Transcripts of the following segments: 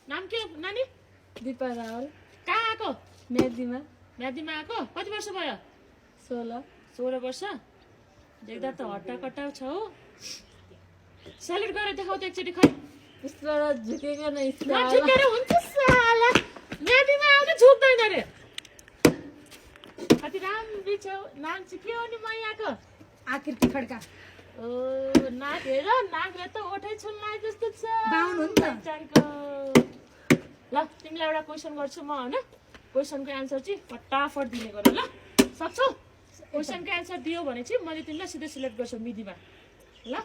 नाम के नानी? दिपा रावल। कहाँ आएको? म्यादीमा। म्यादीमा आएको? कति वर्ष भयो? 16 वर्ष। देख्दा त हट्टा कट्टा छ हो। सेलेक्ट गरेर देखाउ त एकचोटि खै। यस्तोबाट झुकेको नै झुकेर हुन्छ साला। म्यादीमा आउने झुक्दैन रे। कति राम्री छौ। नाम चाहिँ के हो नि मैयाको? आखिरको खड्का। ओ नाक हेर, नाकले त ओठै छुल्लाइ जस्तो छ। बाहुन हो नि त। ल तिमीलाई एउटा क्वेसन गर्छु म हैन। क्वेसनको एन्सर चाहिँ फटाफट दिने गर ल। सक्छौ? क्वेसनको एन्सर दियो भने चाहिँ मैले तिमीलाई सिधै सिलेक्ट गर्छु मिडीमा। ल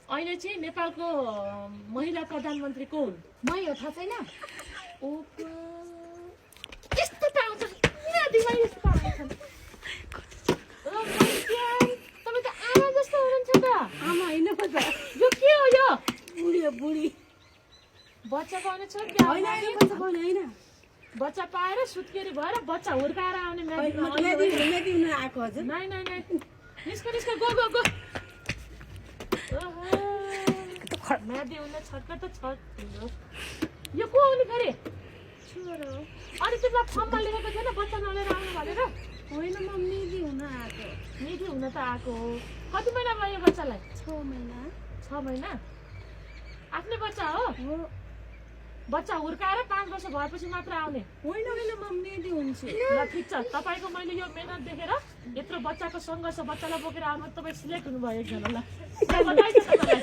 अहिले चाहिँ नेपालको महिला प्रधानमन्त्री को हुन्? मै हो थाहा छैन। ओपो यस्तो त आउँछ मिडीमा यस्तो आउँछ। तपाईँ त आमा जस्तो हुनुहुन्छ त। आमा होइन पो त। यो के हो यो? बुढी हो बुढी। बच्चा पाउने छ क्या? होइन होइन बच्चा पाउने होइन। बच्चा पाएर सुत्केरी भएर बच्चा हुर्काएर आउने म्यादीमा। म्यादी हुन आएको हजुर। नाइ नाइ नाइ निस्क निस्क गो गो गो। म्यादी हुन छक्क त छ। यो को हो नि फेरि? छोरो हो। अनि तिमीलाई फर्ममा लेखेको थिएन बच्चा नलिएर आउनु भनेर? होइन म मेदी हुन आएको। मेदी हुन त आएको हो। कति महिना भयो यो बच्चालाई? 6 महिना। 6 महिना? आफ्नै बच्चा हो? हो। बच्चा हुर्काएर 5 वर्ष भएपछि मात्र आउने? होइन होइन म मेदी हुन्छु। ल ठिक छ। तपाईँको मैले यो मेहनत देखेर यत्रो बच्चाको सङ्घर्ष बच्चालाई बोकेर आउनु तपाईँ सिलेक्ट हुनुभयो एकजना। ल बधाई छ तपाईँलाई।